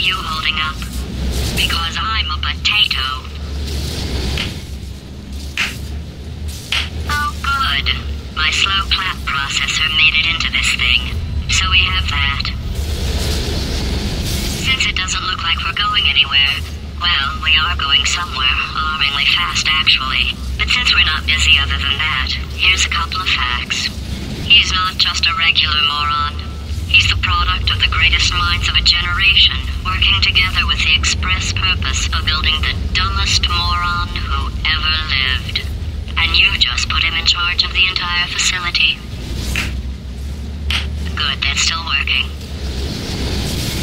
you holding up? Because I'm a potato. Oh, good. My slow clap processor made it into this thing, so we have that. Since it doesn't look like we're going anywhere, well, we are going somewhere, alarmingly fast actually. But since we're not busy other than that, here's a couple of facts. He's not just a regular moron. He's the product of the greatest minds of a generation, working together with the express purpose of building the dumbest moron who ever lived. And you just put him in charge of the entire facility. Good, that's still working.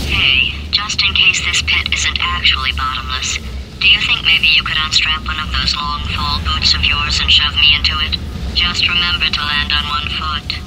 Hey, just in case this pit isn't actually bottomless, do you think maybe you could unstrap one of those long fall boots of yours and shove me into it? Just remember to land on one foot.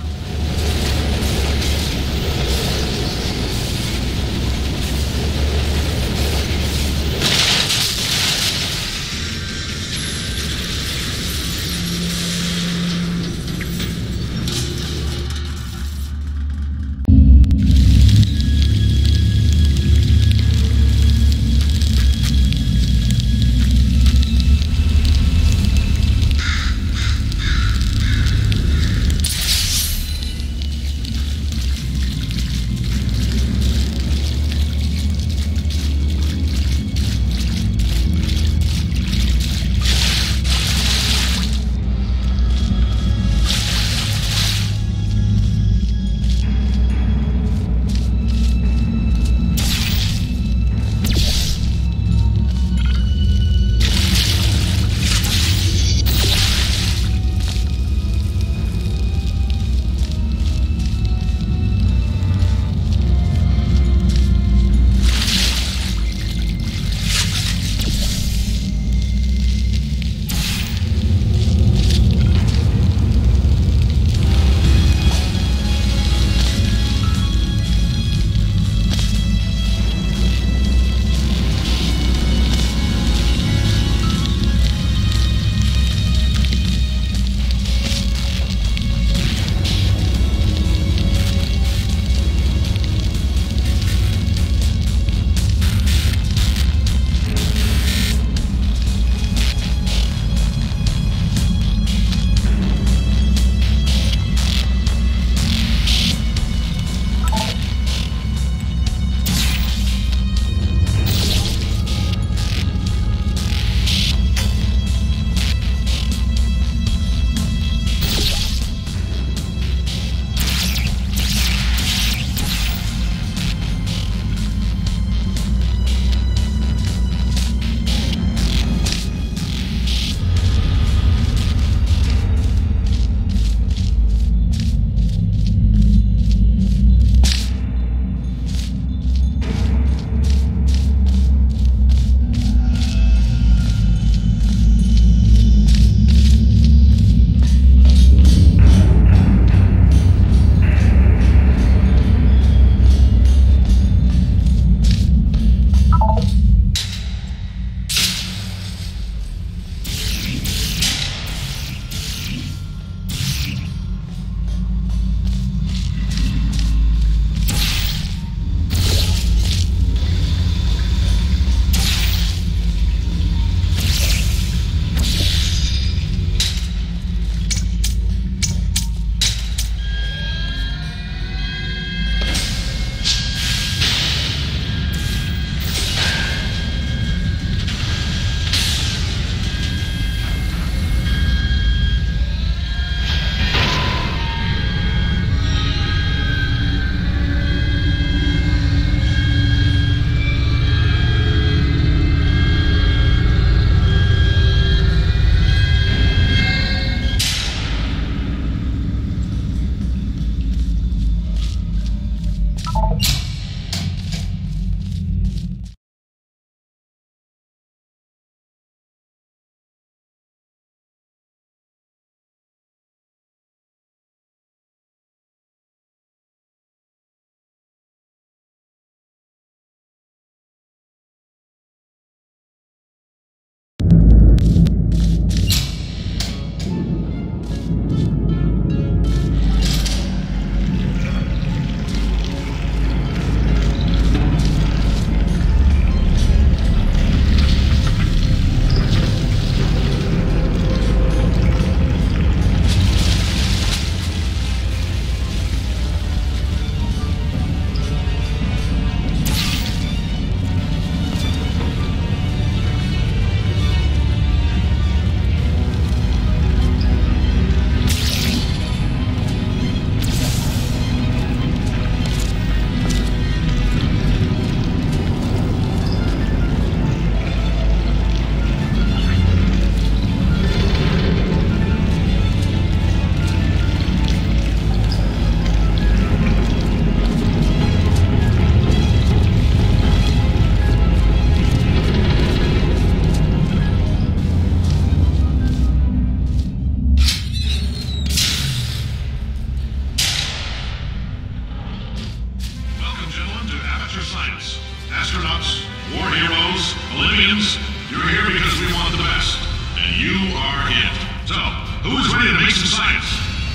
your science. Astronauts, war heroes, Olympians, you're here because we want the best. And you are it. So, who's ready to make some science?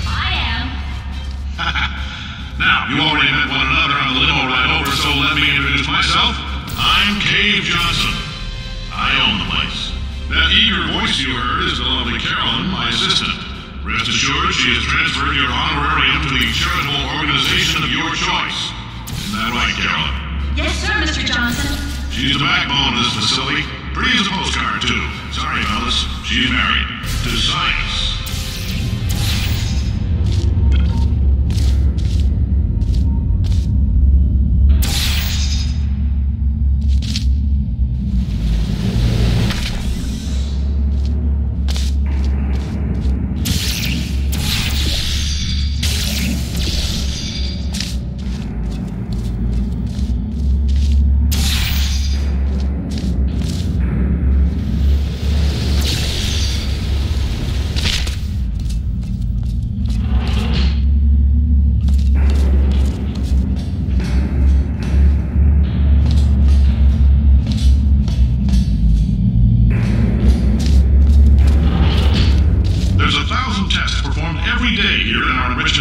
I am. Now, you already met one another on the limo ride over, so let me introduce myself. I'm Cave Johnson. I own the place. That eager voice you heard is the lovely Carolyn, my assistant. Rest assured, she has transferred your honorarium to the charitable organization of your choice. Isn't that right, Carolyn? Yes, sir, Mr. Johnson. She's the backbone of this facility. Pretty as a postcard, too. Sorry, fellas. She's married. To science.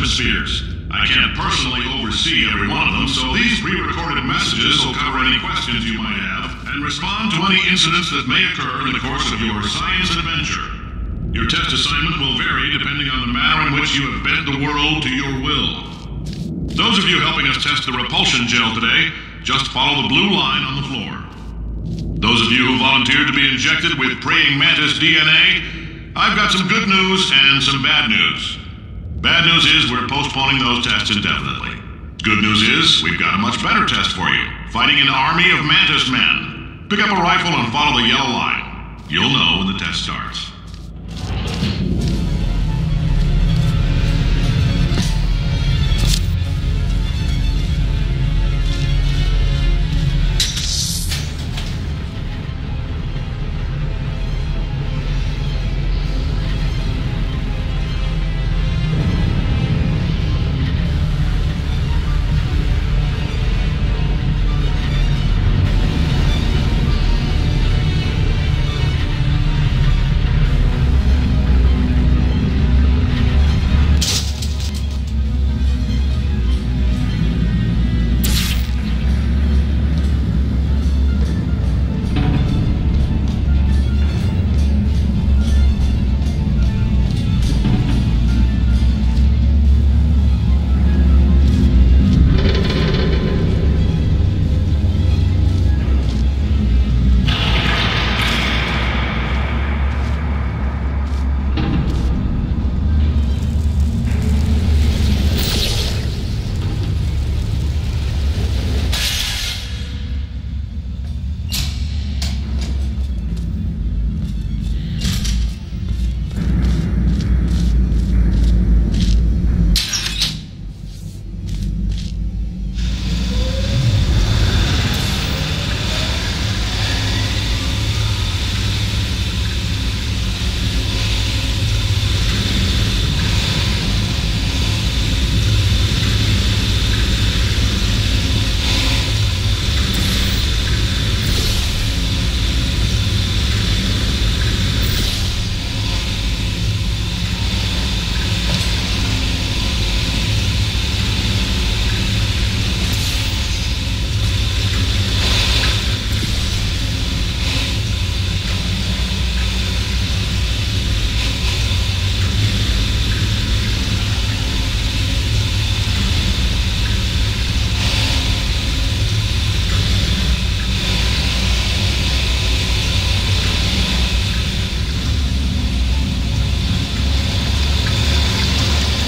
Spheres. I can't personally oversee every one of them, so these pre-recorded messages will cover any questions you might have and respond to any incidents that may occur in the course of your science adventure. Your test assignment will vary depending on the manner in which you have bent the world to your will. Those of you helping us test the repulsion gel today, just follow the blue line on the floor. Those of you who volunteered to be injected with praying mantis DNA, I've got some good news and some bad news. Bad news is we're postponing those tests indefinitely. Good news is we've got a much better test for you. Fighting an army of mantis men. Pick up a rifle and follow the yellow line. You'll know when the test starts.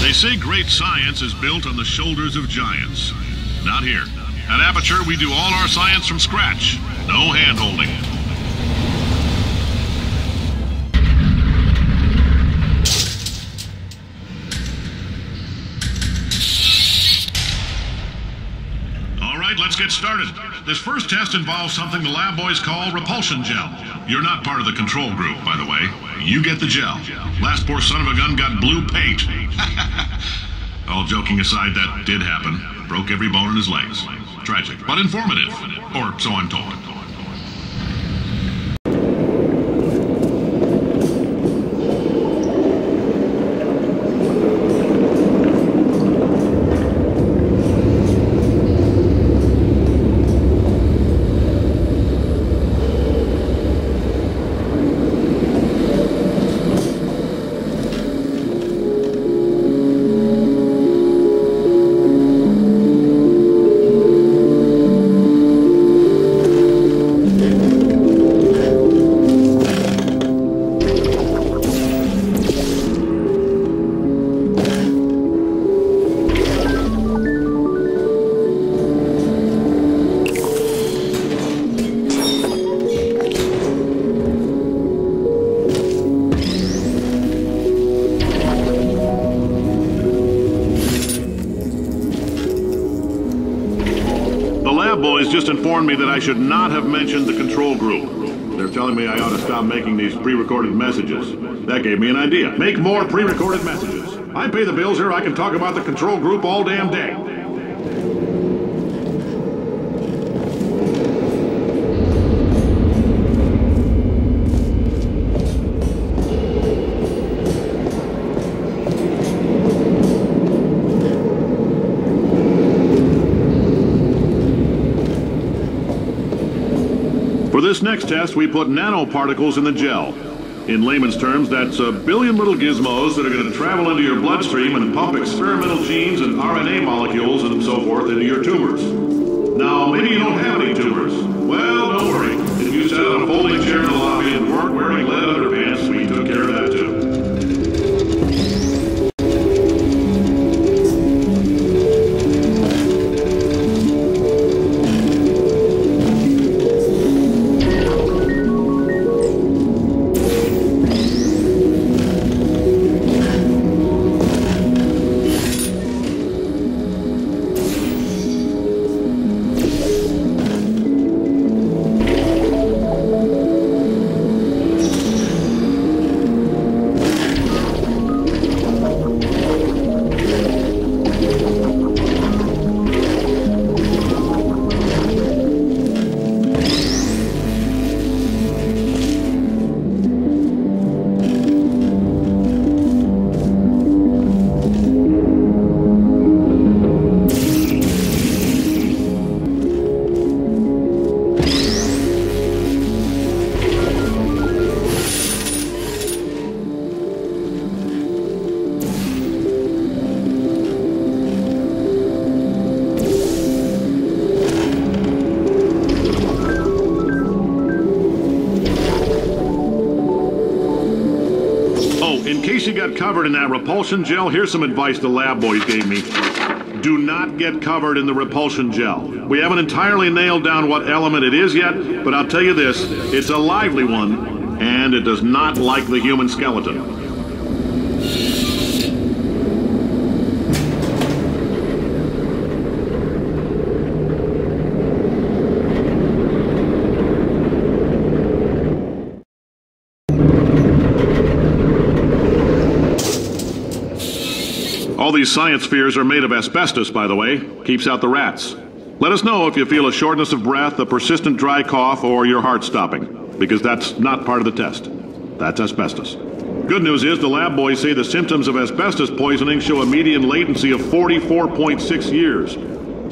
They say great science is built on the shoulders of giants. Not here. At Aperture, we do all our science from scratch. No hand-holding. All right, let's get started. This first test involves something the lab boys call repulsion gel. You're not part of the control group, by the way. You get the gel. Last poor son of a gun got blue paint. All joking aside, that did happen. Broke every bone in his legs. tragic, but informative. Or so I'm told. Just informed me that I should not have mentioned the control group. They're telling me I ought to stop making these pre-recorded messages. That gave me an idea. Make more pre-recorded messages. I pay the bills here, I can talk about the control group all damn day. For this next test, we put nanoparticles in the gel. In layman's terms, that's a billion little gizmos that are going to travel into your bloodstream and pump experimental genes and RNA molecules and so forth into your tumors. Now, maybe you don't have any tumors. Well, don't worry. If you sat on a folding chair in the lobby and weren't wearing lead underpants, we took care of that too. In case you got covered in that repulsion gel, here's some advice the lab boys gave me. Do not get covered in the repulsion gel. We haven't entirely nailed down what element it is yet, but I'll tell you this, it's a lively one, and it does not like the human skeleton. All these science spheres are made of asbestos, by the way. Keeps out the rats. Let us know if you feel a shortness of breath, a persistent dry cough, or your heart stopping, because that's not part of the test. That's asbestos. Good news is the lab boys say the symptoms of asbestos poisoning show a median latency of 44.6 years.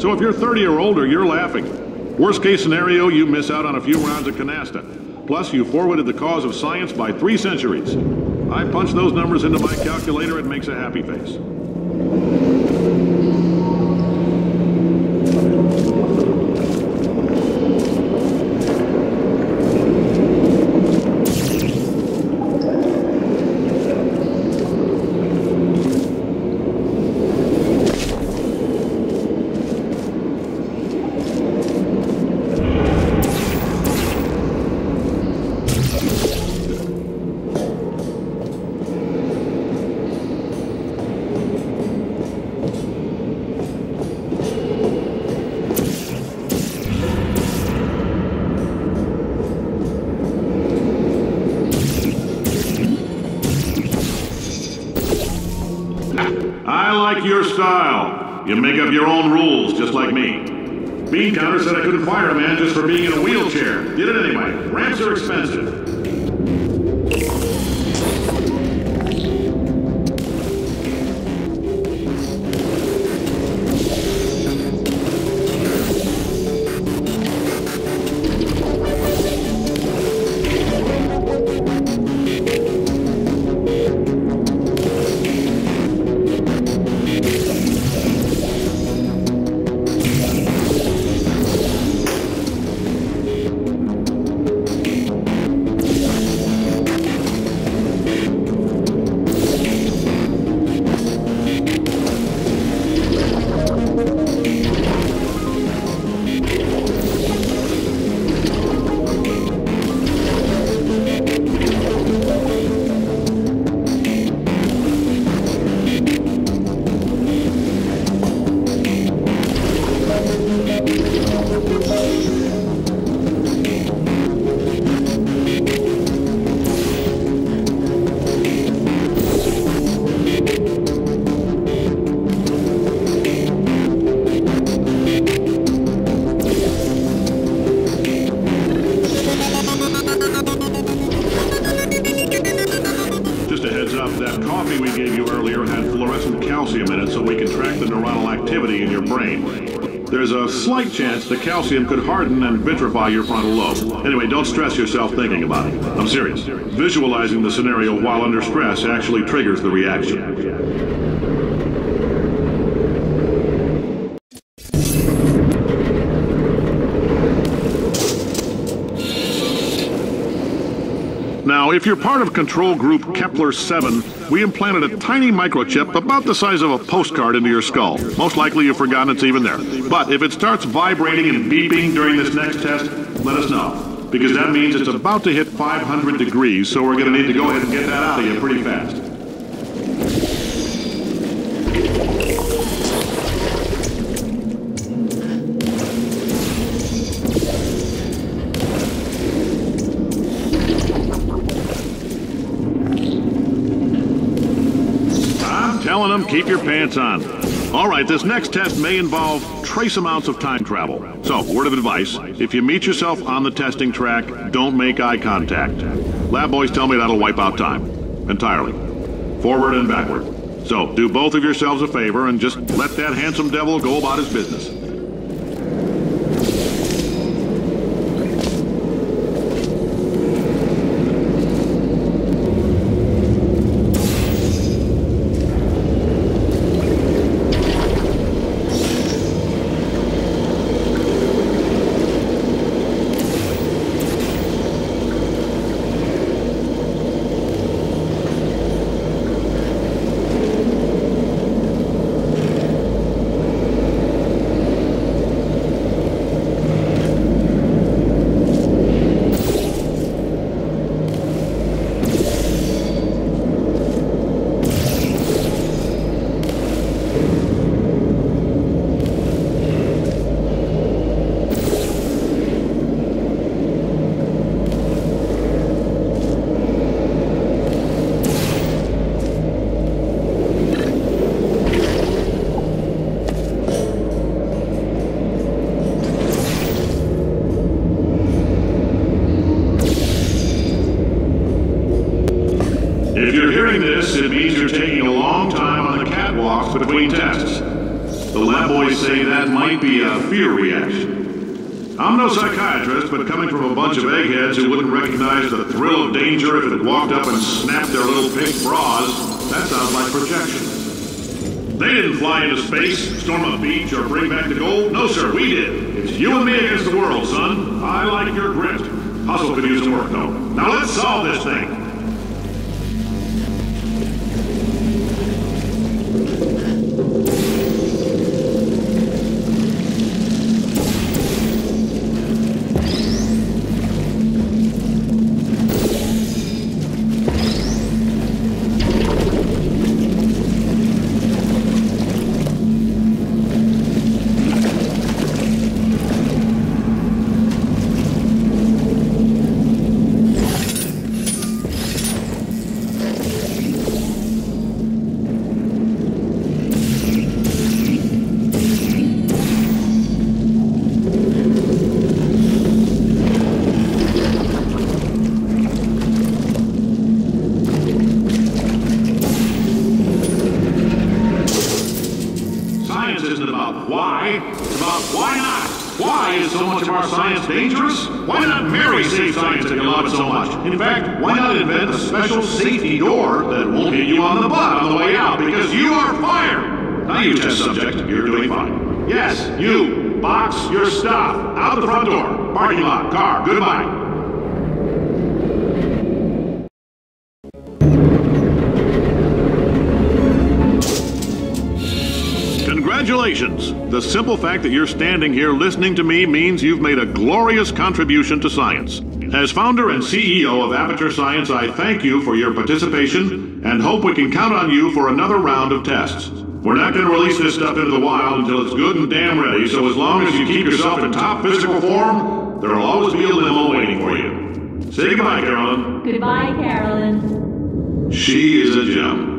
So if you're 30 or older, you're laughing. Worst case scenario, you miss out on a few rounds of canasta. Plus, you forwarded the cause of science by 3 centuries. I punch those numbers into my calculator, it makes a happy face. I like your style. You make up your own rules, just like me. Bean counter said I couldn't fire a man just for being in a wheelchair. Did it anyway. Ramps are expensive. That coffee we gave you earlier had fluorescent calcium in it so we can track the neuronal activity in your brain. There's a slight chance the calcium could harden and vitrify your frontal lobe. Anyway, don't stress yourself thinking about it. I'm serious. Visualizing the scenario while under stress actually triggers the reaction. Now, if you're part of Control Group Kepler 7, we implanted a tiny microchip about the size of a postcard into your skull. Most likely you've forgotten it's even there. But if it starts vibrating and beeping during this next test, let us know. Because that means it's about to hit 500 degrees, so we're going to need to go ahead and get that out of you pretty fast. Telling them, keep your pants on. All right, this next test may involve trace amounts of time travel. So, word of advice, if you meet yourself on the testing track, don't make eye contact. Lab boys tell me that'll wipe out time. Entirely. Forward and backward. So, do both of yourselves a favor and just let that handsome devil go about his business. If you're hearing this, it means you're taking a long time on the catwalks between tests. The lab boys say that might be a fear reaction. I'm no psychiatrist, but coming from a bunch of eggheads who wouldn't recognize the thrill of danger if it walked up and snapped their little pink bras, that sounds like projection. They didn't fly into space, storm a beach, or bring back the gold. No, sir, we did. It's you and me against the world, son. I like your grit. Hustle could use some work, though. Now let's solve this thing. much of our science dangerous? Why not marry safe science if you love it so much? In fact, why not invent a special safety door that won't hit you on the butt on the way out because you are fired? Now you test subject, you're doing fine. Yes, you, box your stuff. Out the front door. Parking lot, car, goodbye. Congratulations! The simple fact that you're standing here listening to me means you've made a glorious contribution to science. As founder and CEO of Aperture Science, I thank you for your participation and hope we can count on you for another round of tests. We're not going to release this stuff into the wild until it's good and damn ready, so as long as you keep yourself in top physical form, there'll always be a limo waiting for you. Say goodbye, Carolyn. Goodbye, Carolyn. She is a gem.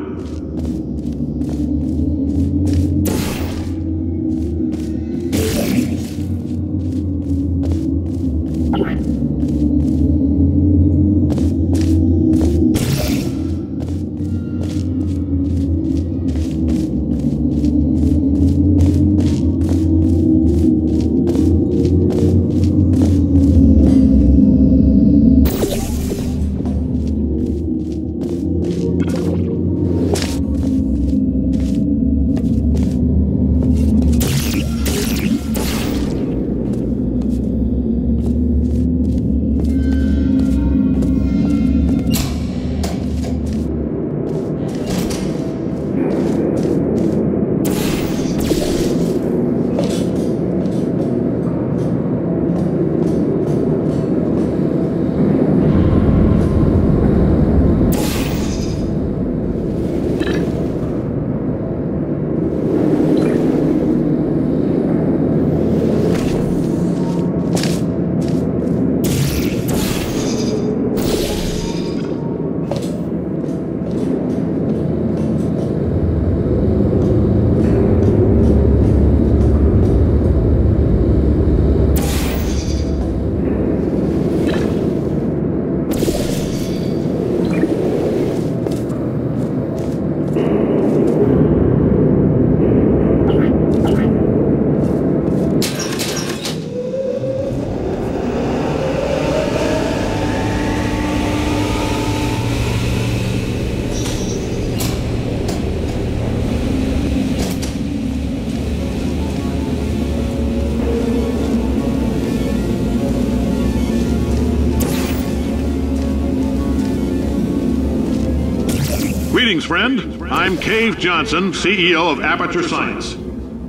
Greetings, friend. I'm Cave Johnson, CEO of Aperture Science.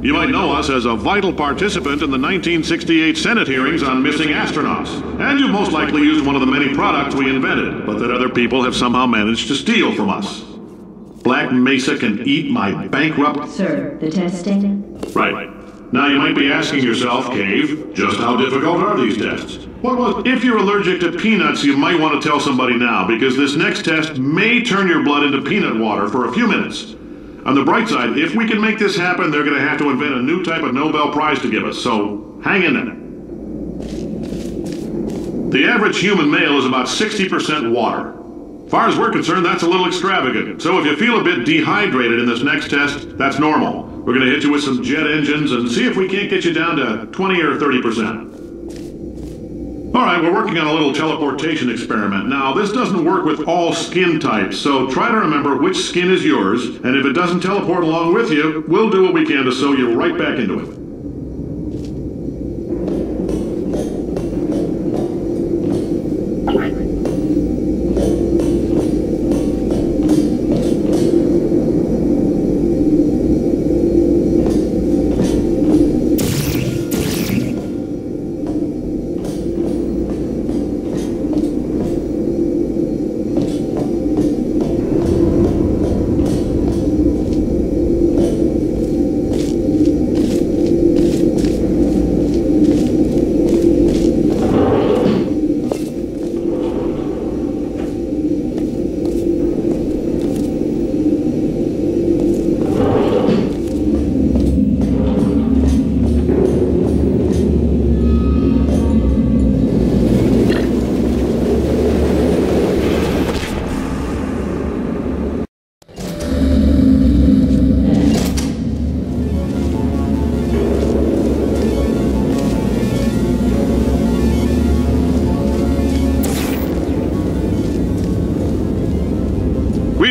You might know us as a vital participant in the 1968 Senate hearings on missing astronauts. And you've most likely used one of the many products we invented, but that other people have somehow managed to steal from us. Black Mesa can eat my bankrupt... Sir, the testing? Right. Now you might be asking yourself, Cave, just how difficult are these tests? Well, if you're allergic to peanuts, you might want to tell somebody now, because this next test may turn your blood into peanut water for a few minutes. On the bright side, if we can make this happen, they're going to have to invent a new type of Nobel Prize to give us, so hang in there. The average human male is about 60% water. As far as we're concerned, that's a little extravagant. So if you feel a bit dehydrated in this next test, that's normal. We're going to hit you with some jet engines and see if we can't get you down to 20 or 30%. All right, we're working on a little teleportation experiment. Now, this doesn't work with all skin types, so try to remember which skin is yours, and if it doesn't teleport along with you, we'll do what we can to sew you right back into it.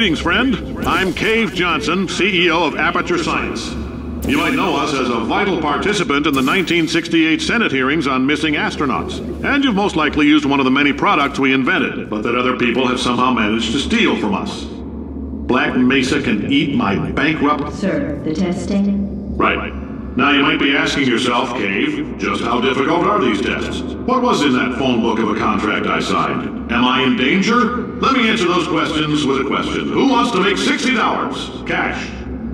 Greetings, friend. I'm Cave Johnson, CEO of Aperture Science. You might know us as a vital participant in the 1968 Senate hearings on missing astronauts. And you've most likely used one of the many products we invented, but that other people have somehow managed to steal from us. Black Mesa can eat my bankrupt... Sir, the testing? Right. Now you might be asking yourself, Cave, just how difficult are these tests? What was in that phone book of a contract I signed? Am I in danger? Let me answer those questions with a question. Who wants to make $60? Cash.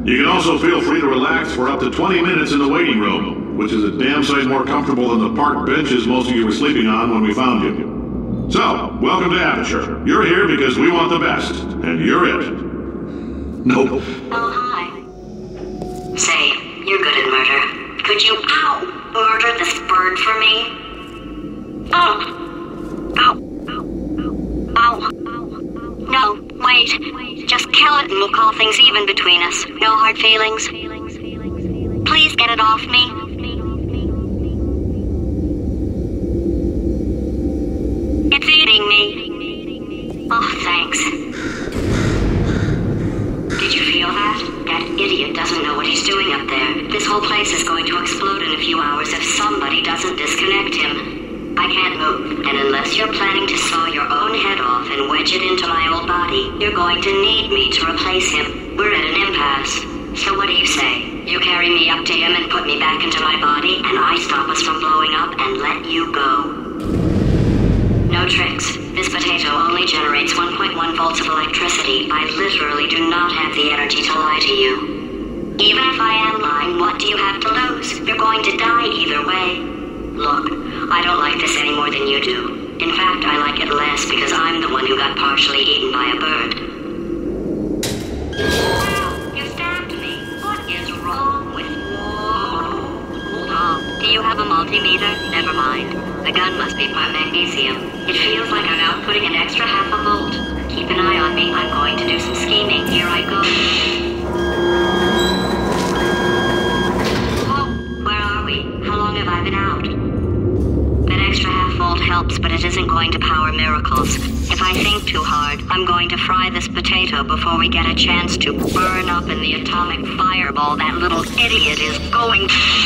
You can also feel free to relax for up to 20 minutes in the waiting room, which is a damn sight more comfortable than the park benches most of you were sleeping on when we found you. So, welcome to Aperture. You're here because we want the best, and you're it. Nope. Oh, hi. Say, you're good at murder. Could you, murder this bird for me? Ow. No, wait. Just kill it and we'll call things even between us. No hard feelings. Please get it off me. It's eating me. Oh, thanks. Did you feel that? That idiot doesn't know what he's doing up there. This whole place is going to explode in a few hours if somebody doesn't disconnect him. I can't move, and unless you're planning to saw your own head off and wedge it into my old body, you're going to need me to replace him. We're at an impasse. So what do you say? You carry me up to him and put me back into my body, and I stop us from blowing up and let you go. No tricks. This potato only generates 1.1 volts of electricity. I literally do not have the energy to lie to you. Even if I am lying, what do you have to lose? You're going to die either way. Look, I don't like this any more than you do. In fact, I like it less because I'm the one who got partially eaten by a bird. You stabbed me. What is wrong with you? Oh, do you have a multimeter? Never mind. The gun must be part magnesium. It feels like I'm outputting an extra half a volt. Keep an eye on me. I'm going to do some scheming. Here I go. Oh, where are we? How long have I been out? That extra half volt helps, but it isn't going to power miracles. If I think too hard, I'm going to fry this potato before we get a chance to burn up in the atomic fireball that little idiot is going to...